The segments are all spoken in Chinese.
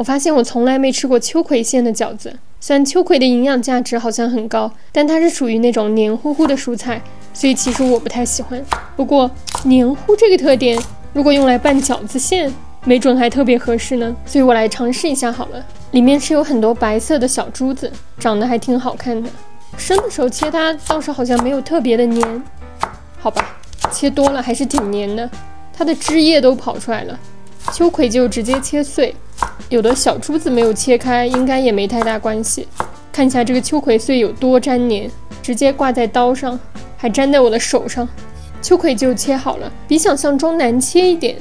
我发现我从来没吃过秋葵馅的饺子。虽然秋葵的营养价值好像很高，但它是属于那种黏糊糊的蔬菜，所以其实我不太喜欢。不过黏糊这个特点，如果用来拌饺子馅，没准还特别合适呢。所以我来尝试一下好了。里面是有很多白色的小珠子，长得还挺好看的。生的时候切它倒是好像没有特别的黏，好吧，切多了还是挺黏的，它的汁液都跑出来了。秋葵就直接切碎，有的小珠子没有切开，应该也没太大关系。看一下这个秋葵碎有多粘黏，直接挂在刀上，还粘在我的手上。秋葵就切好了，比想象中难切一点。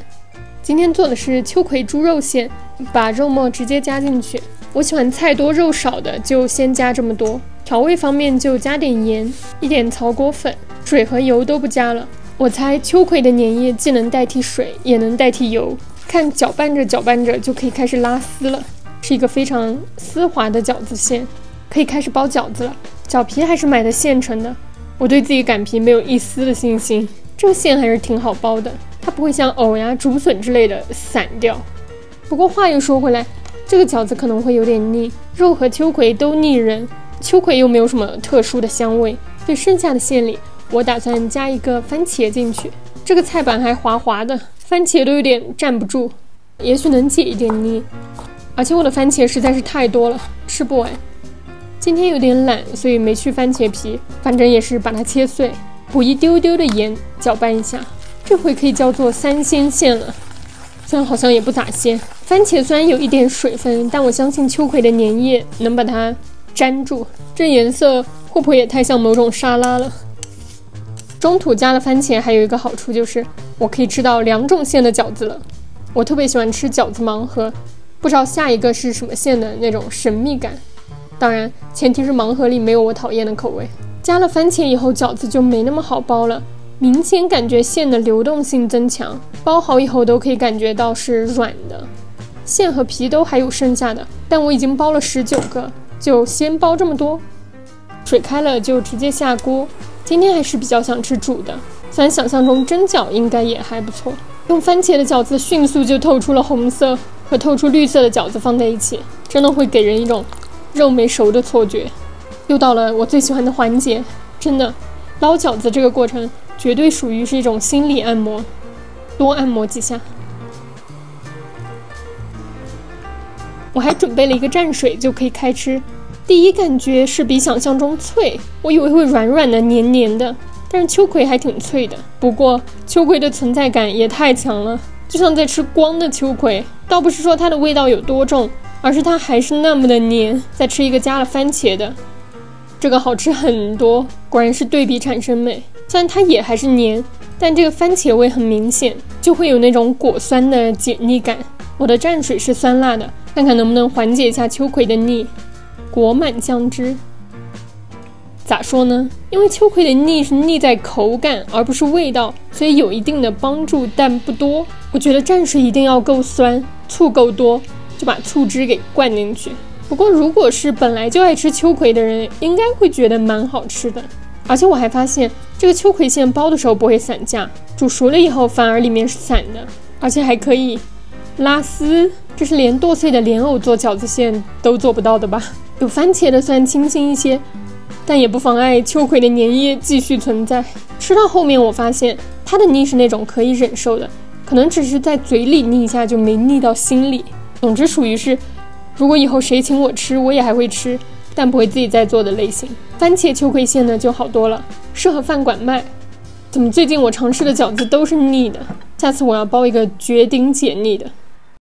今天做的是秋葵猪肉馅，把肉末直接加进去。我喜欢菜多肉少的，就先加这么多。调味方面就加点盐，一点草果粉，水和油都不加了。我猜秋葵的粘液既能代替水，也能代替油。看搅拌着搅拌着就可以开始拉丝了，是一个非常丝滑的饺子馅，可以开始包饺子了。饺皮还是买的现成的，我对自己擀皮没有一丝的信心，这个馅还是挺好包的，它不会像藕呀、竹笋之类的散掉。不过话又说回来，这个饺子可能会有点腻，肉和秋葵都腻人，秋葵又没有什么特殊的香味，所以剩下的馅里我打算加一个番茄进去。这个菜板还滑滑的，番茄都有点站不住，也许能解一点腻。而且我的番茄实在是太多了，吃不完。今天有点懒，所以没去番茄皮，反正也是把它切碎，补一丢丢的盐，搅拌一下。这回可以叫做3鲜馅了，虽然好像也不咋鲜。番茄虽然有一点水分，但我相信秋葵的粘液能把它粘住。这颜色会不会也太像某种沙拉了？中途加了番茄还有一个好处就是我可以吃到2种馅的饺子了。我特别喜欢吃饺子盲盒，不知道下一个是什么馅的那种神秘感。当然前提是盲盒里没有我讨厌的口味。加了番茄以后饺子就没那么好包了，明显感觉馅的流动性增强，包好以后都可以感觉到是软的。馅和皮都还有剩下的，但我已经包了19个，就先包这么多。水开了就直接下锅。今天还是比较想吃煮的，虽然想象中蒸饺应该也还不错。用番茄的饺子迅速就透出了红色，和透出绿色的饺子放在一起，真的会给人一种肉没熟的错觉。又到了我最喜欢的环节，真的，捞饺子这个过程绝对属于是一种心理按摩，多按摩几下。我还准备了一个蘸水，就可以开吃。第一感觉是比想象中脆，我以为会软软的黏黏的，但是秋葵还挺脆的。不过秋葵的存在感也太强了，就像在吃光的秋葵。倒不是说它的味道有多重，而是它还是那么的黏。再吃一个加了番茄的，这个好吃很多，果然是对比产生美。虽然它也还是黏，但这个番茄味很明显，就会有那种果酸的解腻感。我的蘸水是酸辣的，看看能不能缓解一下秋葵的腻。裹满酱汁，咋说呢？因为秋葵的腻是腻在口感，而不是味道，所以有一定的帮助，但不多。我觉得蘸水一定要够酸，醋够多，就把醋汁给灌进去。不过如果是本来就爱吃秋葵的人，应该会觉得蛮好吃的。而且我还发现，这个秋葵馅包的时候不会散架，煮熟了以后反而里面是散的，而且还可以拉丝，这是连剁碎的莲藕做饺子馅都做不到的吧？有番茄的虽然清新一些，但也不妨碍秋葵的粘液继续存在。吃到后面我发现它的腻是那种可以忍受的，可能只是在嘴里腻一下，就没腻到心里。总之属于是，如果以后谁请我吃，我也还会吃，但不会自己再做的类型。番茄秋葵馅呢就好多了，适合饭馆卖。怎么最近我尝试的饺子都是腻的？下次我要包一个绝顶解腻的。